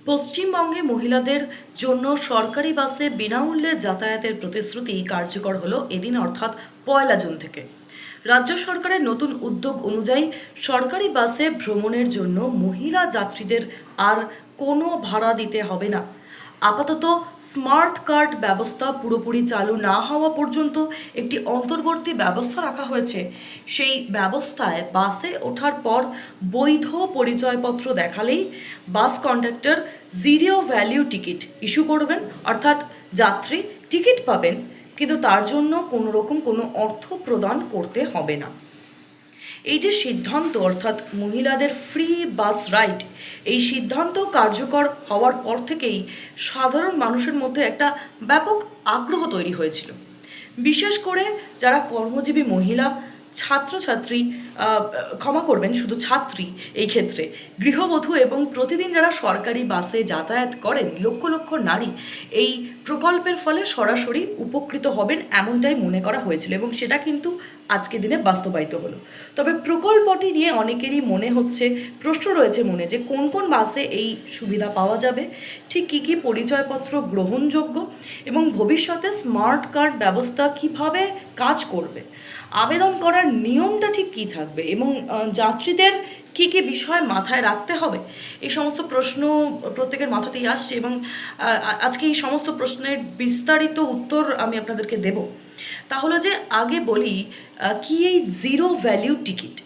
পশ্চিমবঙ্গে মহিলাদের জন্য সরকারি বাসে বিনামূল্যে যাতায়াতের প্রতিশ্রুতি কার্যকর হলো এদিন অর্থাৎ 1 জুন থেকে। রাজ্য সরকারের নতুন উদ্যোগ অনুযায়ী সরকারি বাসে ভ্রমণের জন্য মহিলা যাত্রীদের আর কোনো ভাড়া দিতে হবে না। আপাতত স্মার্ট কার্ড ব্যবস্থা পুরোপুরি চালু না হওয়া পর্যন্ত একটি অন্তর্বর্তী ব্যবস্থা রাখা হয়েছে। সেই ব্যবস্থায় বাসে ওঠার পর বৈধ পরিচয়পত্র দেখালেই bus conductor zero value ticket issue করবেন, অর্থাৎ যাত্রী টিকিট পাবেন কিন্তু তার জন্য কোনো রকম কোনো অর্থ প্রদান করতে হবে না। এই যে সিদ্ধান্ত অর্থাৎ মহিলাদের ফ্রি বাস রাইড, এই সিদ্ধান্ত কার্যকর হওয়ার পর থেকেই সাধারণ মানুষের মধ্যে একটা ব্যাপক আগ্রহ তৈরি হয়েছিল। বিশেষ করে যারা কর্মজীবী মহিলা, ছাত্রছাত্রী, ক্ষমা করবেন শুধু ছাত্রী, এই ক্ষেত্রে গৃহবধূ এবং প্রতিদিন যারা সরকারি বাসে যাতায়াত করেন, লক্ষ লক্ষ নারী এই প্রকল্পের ফলে সরাসরি উপকৃত হবেন এমনটাই মনে করা হয়েছিল এবং সেটা কিন্তু আজকের দিনে বাস্তবায়িত হলো। তবে প্রকল্পটি নিয়ে অনেকেরই মনে হচ্ছে, প্রশ্ন রয়েছে মনে, যে কোন কোন বাসে এই সুবিধা পাওয়া যাবে, ঠিক কী কী পরিচয়পত্র গ্রহণযোগ্য এবং ভবিষ্যতে স্মার্ট কার্ড ব্যবস্থা কিভাবে কাজ করবে, আবেদন করার নিয়মটা ঠিক কী থাকবে এবং যাত্রীদের কী কী বিষয় মাথায় রাখতে হবে, এই সমস্ত প্রশ্ন প্রত্যেকের মাথাতেই আসছে এবং আজকে এই সমস্ত প্রশ্নের বিস্তারিত উত্তর আমি আপনাদেরকে দেব। তাহলে যে আগে বলি কি এই জিরো ভ্যালিউ টিকিট।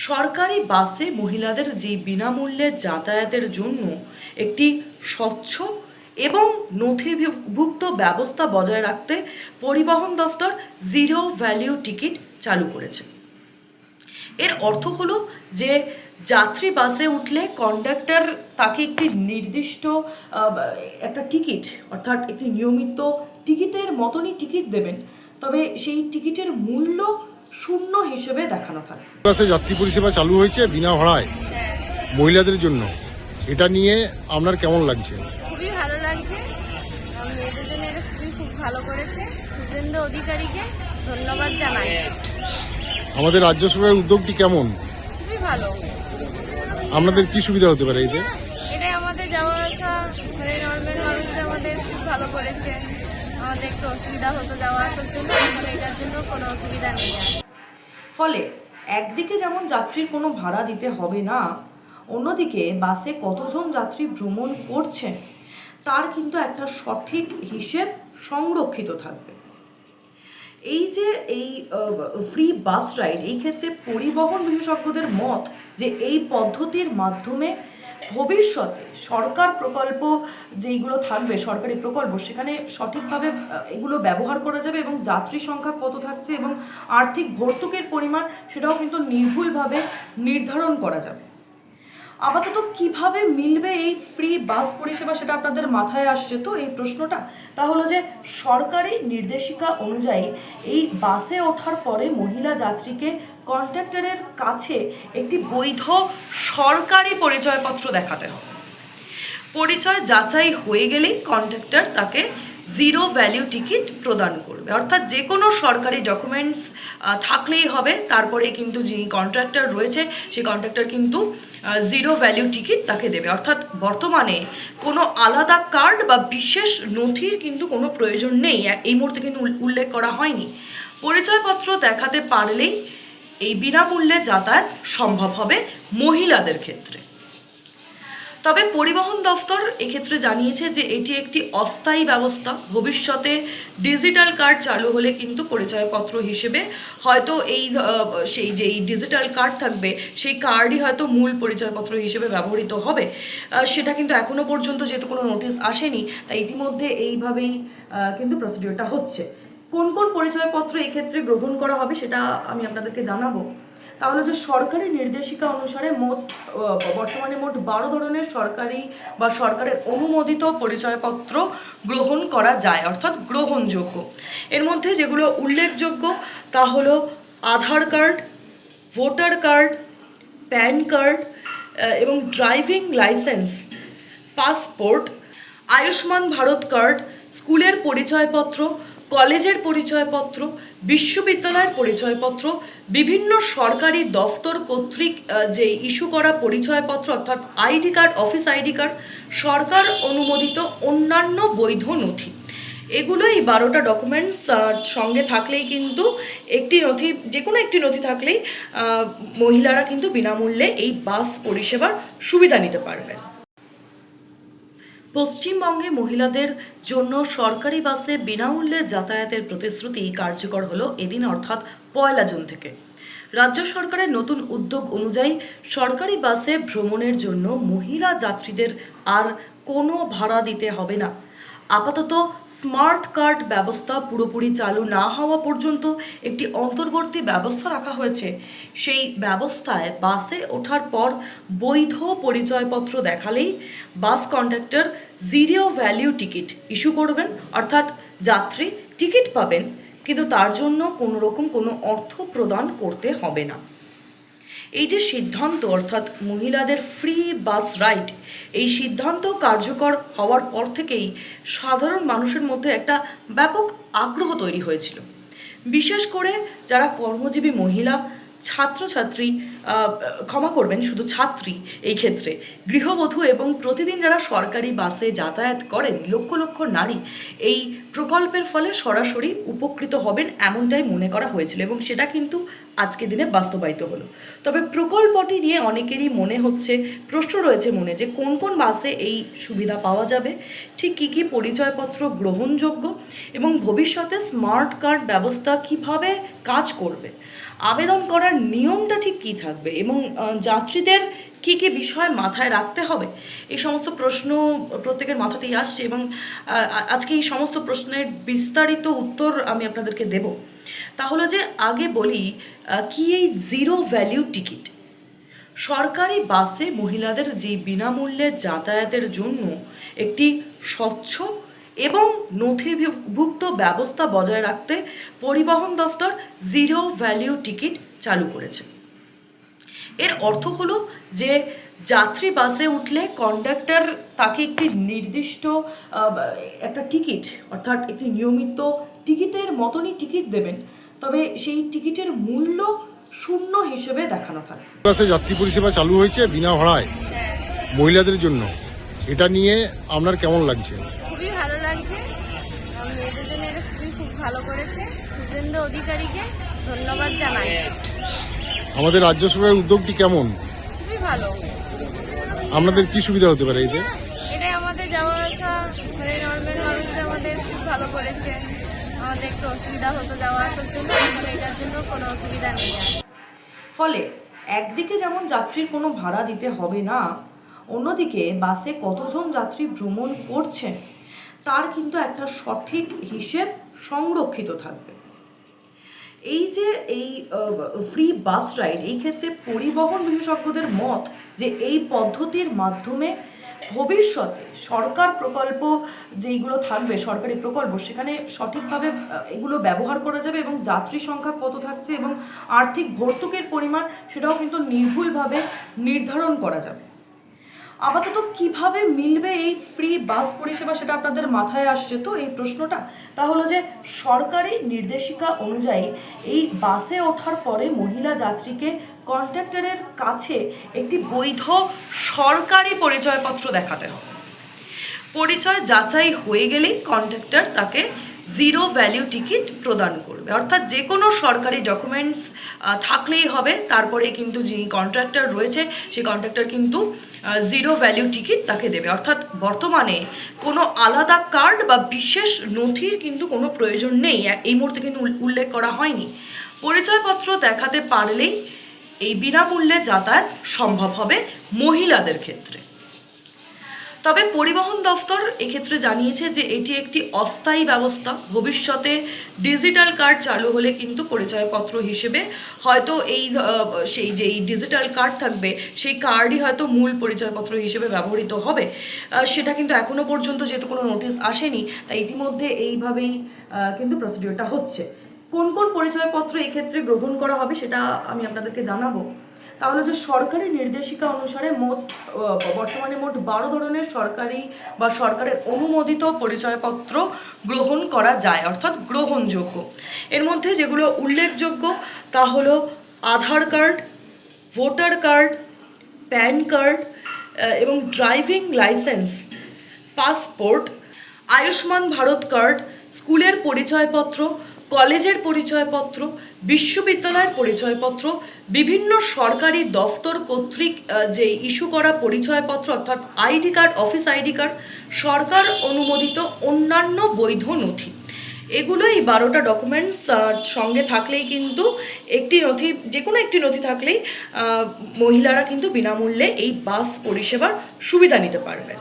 সরকারি বাসে মহিলাদের যে বিনামূল্যে যাতায়াতের জন্য একটি স্বচ্ছ এবং নথিভুক্ত ব্যবস্থা বজায় রাখতে পরিবহন দফতর জিরো ভ্যালিউ টিকিট চালু করেছে। এর অর্থ হলো যে যাত্রী বাসে উঠলে কন্ডাক্টর তাকে একটি নির্দিষ্ট একটা টিকিট, অর্থাৎ একটি নিয়মিত টিকিটের মতনই টিকিট দেবেন, তবে সেই টিকিটের মূল্য শূন্য হিসেবে দেখানো থাকে। বাসে যাত্রী পরিষেবা চালু হয়েছে বিনা ভাড়ায় মহিলাদের জন্য, এটা নিয়ে আপনার কেমন লাগছে? খুবই ভালো লাগছে, মেয়েদের জন্য এটা খুব ভালো করেছে। সুজেন্দ্র অধিকারীকে ধন্যবাদ জানাই। আমাদের রাজ্য সরকারের উদ্যোগটি কেমন? খুবই ভালো। আপনাদের কি সুবিধা হতে পারে এতে? এটা আমাদের যাওয়া আসা মানে নর্মাল মানুষদের আমাদের খুব ভালো করেছে। আমাদের একটু অসুবিধা হতো যাওয়া আসার জন্য, এখন এটার জন্য কোনো অসুবিধা নেই আর। ফলে একদিকে যেমন যাত্রীর কোনো ভাড়া দিতে হবে না, অন্যদিকে বাসে কতজন যাত্রী ভ্রমণ করছেন তার কিন্তু একটা সঠিক হিসেব সংরক্ষিত থাকবে। এই যে এই ফ্রি বাস রাইড, এই ক্ষেত্রে পরিবহন বিশেষজ্ঞদের মত যে এই পদ্ধতির মাধ্যমে ভবিষ্যতে সরকার প্রকল্প যেইগুলো থাকবে, সরকারি প্রকল্প, সেখানে সঠিকভাবে এগুলো ব্যবহার করা যাবে এবং যাত্রী সংখ্যা কত থাকছে এবং আর্থিক ভর্তুকির পরিমাণ সেটাও কিন্তু নির্ভুলভাবে নির্ধারণ করা যাবে। আপাতত কিভাবে মিলবে এই ফ্রি বাস পরিষেবা সেটা আপনাদের মাথায় আসছে তো এই প্রশ্নটা। তাহলে যে সরকারি নির্দেশিকা অনুযায়ী এই বাসে ওঠার পরে মহিলা যাত্রীকে কন্ডাক্টরের কাছে একটি বৈধ সরকারি পরিচয়পত্র দেখাতে হবে। পরিচয় যাচাই হয়ে গেলেই কন্ডাক্টর তাকে জিরো ভ্যালিউ টিকিট প্রদান করবে, অর্থাৎ যে কোনো সরকারি ডকুমেন্টস থাকলেই হবে। তারপরে কিন্তু যে কন্ট্রাক্টর রয়েছে সেই কন্ট্রাক্টর কিন্তু জিরো ভ্যালিউ টিকিট তাকে দেবে, অর্থাৎ বর্তমানে কোনো আলাদা কার্ড বা বিশেষ নথির কিন্তু কোনো প্রয়োজন নেই, এই মুহূর্তে কিন্তু উল্লেখ করা হয়নি। পরিচয়পত্র দেখাতে পারলেই এই বিনামূল্যে যাতায়াত সম্ভব হবে মহিলাদের ক্ষেত্রে। তবে পরিবহন দফতর এক্ষেত্রে জানিয়েছে যে এটি একটি অস্থায়ী ব্যবস্থা। ভবিষ্যতে ডিজিটাল কার্ড চালু হলে কিন্তু পরিচয়পত্র হিসেবে হয়তো সেই যেই ডিজিটাল কার্ড থাকবে সেই কার্ডই হয়তো মূল পরিচয়পত্র হিসেবে ব্যবহৃত হবে। সেটা কিন্তু এখনও পর্যন্ত যেহেতু কোনো নোটিশ আসেনি, তাই ইতিমধ্যে এইভাবেই কিন্তু প্রসিডিওরটা হচ্ছে। কোন কোন পরিচয়পত্র এক্ষেত্রে গ্রহণ করা হবে সেটা আমি আপনাদেরকে জানাবো। তাহলে যে সরকারি নির্দেশিকা অনুসারে বর্তমানে মোট 12 ধরনের সরকারি বা সরকারের অনুমোদিত পরিচয়পত্র গ্রহণ করা যায়, অর্থাৎ গ্রহণযোগ্য। এর মধ্যে যেগুলো উল্লেখযোগ্য তা হলো Aadhaar card, voter card, PAN card এবং driving licence, passport, Ayushman Bharat card, স্কুলের পরিচয়পত্র, কলেজের পরিচয়পত্র, বিশ্ববিদ্যালয়ের পরিচয়পত্র, বিভিন্ন সরকারি দফতর কর্তৃক যে ইস্যু করা পরিচয়পত্র অর্থাৎ ID card, office ID card, সরকার অনুমোদিত অন্যান্য বৈধ নথি, এগুলো এই 12টা ডকুমেন্টস সঙ্গে থাকলেই কিন্তু একটি নথি, যে কোনো একটি নথি থাকলেই মহিলারা কিন্তু বিনামূল্যে এই বাস পরিষেবার সুবিধা নিতে পারবেন। পশ্চিমবঙ্গে মহিলাদের জন্য সরকারি বাসে বিনামূল্যে যাতায়াতের প্রতিশ্রুতি কার্যকর হলো এদিন অর্থাৎ 1 জুন থেকে। রাজ্য সরকারের নতুন উদ্যোগ অনুযায়ী সরকারি বাসে ভ্রমণের জন্য মহিলা যাত্রীদের আর কোনো ভাড়া দিতে হবে না। আপাতত স্মার্ট কার্ড ব্যবস্থা পুরোপুরি চালু না হওয়া পর্যন্ত একটি অন্তর্বর্তী ব্যবস্থা রাখা হয়েছে। সেই ব্যবস্থায় বাসে ওঠার পর বৈধ পরিচয়পত্র দেখালেই bus conductor zero value ticket issue করবেন, অর্থাৎ যাত্রী টিকিট পাবেন কিন্তু তার জন্য কোনো রকম কোনো অর্থ প্রদান করতে হবে না। এই যে সিদ্ধান্ত অর্থাৎ মহিলাদের ফ্রি বাস রাইড, এই সিদ্ধান্ত কার্যকর হওয়ার পর থেকেই সাধারণ মানুষের মধ্যে একটা ব্যাপক আগ্রহ তৈরি হয়েছিল। বিশেষ করে যারা কর্মজীবী মহিলা, ছাত্রছাত্রী, ক্ষমা করবেন শুধু ছাত্রী, এই ক্ষেত্রে গৃহবধূ এবং প্রতিদিন যারা সরকারি বাসে যাতায়াত করেন, লক্ষ লক্ষ নারী এই প্রকল্পের ফলে সরাসরি উপকৃত হবেন এমনটাই মনে করা হয়েছিল এবং সেটা কিন্তু আজকের দিনে বাস্তবায়িত হলো। তবে প্রকল্পটি নিয়ে অনেকেরই মনে হচ্ছে, প্রশ্ন রয়েছে মনে, যে কোন কোন বাসে এই সুবিধা পাওয়া যাবে, ঠিক কী কী পরিচয়পত্র গ্রহণযোগ্য এবং ভবিষ্যতে স্মার্ট কার্ড ব্যবস্থা কিভাবে কাজ করবে, আবেদন করার নিয়মটা ঠিক কী থাকবে এবং যাত্রীদের কী কী বিষয় মাথায় রাখতে হবে, এই সমস্ত প্রশ্ন প্রত্যেকের মাথাতেই আসছে এবং আজকে এই সমস্ত প্রশ্নের বিস্তারিত উত্তর আমি আপনাদেরকে দেব। তাহলে যে আগে বলি কি এই জিরো ভ্যালিউ টিকিট। সরকারি বাসে মহিলাদের যে বিনামূল্যে যাতায়াতের জন্য একটি স্বচ্ছ এবং নথিভুক্ত ব্যবস্থা বজায় রাখতে পরিবহন দফতর জিরো ভ্যালিউ টিকিট চালু করেছে। এর অর্থ হলো যে যাত্রী বাসে উঠলে কন্ডাক্টর তাকে একটি নির্দিষ্ট একটা টিকিট অর্থাৎ একটি নিয়মিত টিকিটের মতনই টিকিট দেবেন, তবে সেই টিকিটের মূল্য 0 হিসেবে দেখানো থাকে। বাসে যাত্রী পরিষেবা চালু হয়েছে বিনা ভাড়ায় মহিলাদের জন্য, এটা নিয়ে আপনার কেমন লাগছে? খুবই ভালো লাগছে, মেয়েদের জন্য এটা খুব ভালো করেছে। সুজেন্দ্র অধিকারীকে ধন্যবাদ জানাই। আমাদের রাজ্য সরকারের উদ্যোগটি কেমন? খুবই ভালো। আপনাদের কি সুবিধা হতে পারে এতে? এটা আমাদের যাওয়া আসা নর্মাল মানুষদের আমাদের খুব ভালো করেছে। আমাদের একটু অসুবিধা হতো যাওয়া আসার জন্য, এখন এটার জন্য কোনো অসুবিধা নেই আর। ফলে একদিকে যেমন যাত্রীর কোনো ভাড়া দিতে হবে না, অন্যদিকে বাসে কতজন যাত্রী ভ্রমণ করছেন তার কিন্তু একটা সঠিক হিসেব সংরক্ষিত থাকবে। এই যে এই ফ্রি বাস রাইড, এই ক্ষেত্রে পরিবহন বিশেষজ্ঞদের মত যে এই পদ্ধতির মাধ্যমে ভবিষ্যতে সরকার প্রকল্প যেইগুলো থাকবে, সরকারি প্রকল্প, সেখানে সঠিকভাবে এগুলো ব্যবহার করা যাবে এবং যাত্রী সংখ্যা কত থাকছে এবং আর্থিক ভর্তুকির পরিমাণ সেটাও কিন্তু নির্ভুলভাবে নির্ধারণ করা যাবে। আপাতত কিভাবে মিলবে এই ফ্রি বাস পরিষেবা সেটা আপনাদের মাথায় আসছে তো এই প্রশ্নটা। তাহলে যে সরকারি নির্দেশিকা অনুযায়ী এই বাসে ওঠার পরে মহিলা যাত্রীকে কন্ডাক্টরের কাছে একটি বৈধ সরকারি পরিচয়পত্র দেখাতে হবে। পরিচয় যাচাই হয়ে গেলেই কন্ডাক্টর তাকে জিরো ভ্যালিউ টিকিট প্রদান করবে, অর্থাৎ যে কোনো সরকারি ডকুমেন্টস থাকলেই হবে। তারপরে কিন্তু যে কন্ট্রাক্টর রয়েছে সেই কন্ট্রাক্টর কিন্তু জিরো ভ্যালিউ টিকিট তাকে দেবে, অর্থাৎ বর্তমানে কোনো আলাদা কার্ড বা বিশেষ নথির কিন্তু কোনো প্রয়োজন নেই, এই মুহূর্তে কিন্তু উল্লেখ করা হয়নি। পরিচয়পত্র দেখাতে পারলেই এই বিনামূল্যে যাতায়াত সম্ভব হবে মহিলাদের ক্ষেত্রে। তবে পরিবহন দফতর এক্ষেত্রে জানিয়েছে যে এটি একটি অস্থায়ী ব্যবস্থা। ভবিষ্যতে ডিজিটাল কার্ড চালু হলে কিন্তু পরিচয়পত্র হিসেবে হয়তো সেই যেই ডিজিটাল কার্ড থাকবে সেই কার্ডই হয়তো মূল পরিচয়পত্র হিসেবে ব্যবহৃত হবে। সেটা কিন্তু এখনও পর্যন্ত যেহেতু কোনো নোটিশ আসেনি, তাই ইতিমধ্যে এইভাবেই কিন্তু প্রসিডিওরটা হচ্ছে। কোন কোন পরিচয়পত্র এক্ষেত্রে গ্রহণ করা হবে সেটা আমি আপনাদেরকে জানাবো। তাহলে যে সরকারি নির্দেশিকা অনুসারে বর্তমানে মোট 12 ধরনের সরকারি বা সরকারের অনুমোদিত পরিচয়পত্র গ্রহণ করা যায়, অর্থাৎ গ্রহণযোগ্য। এর মধ্যে যেগুলো উল্লেখযোগ্য তা হলো Aadhaar card, voter card, PAN card এবং driving licence, passport, Ayushman Bharat card, স্কুলের পরিচয়পত্র, কলেজের পরিচয়পত্র, বিশ্ববিদ্যালয়ের পরিচয়পত্র, বিভিন্ন সরকারি দফতর কর্তৃক যে ইস্যু করা পরিচয়পত্র অর্থাৎ ID card, office ID card, সরকার অনুমোদিত অন্যান্য বৈধ নথি। এগুলো এই 12টা ডকুমেন্টস সঙ্গে থাকলেই কিন্তু একটি নথি, যে কোনো একটি নথি থাকলেই মহিলারা কিন্তু বিনামূল্যে এই বাস পরিষেবার সুবিধা নিতে পারবেন।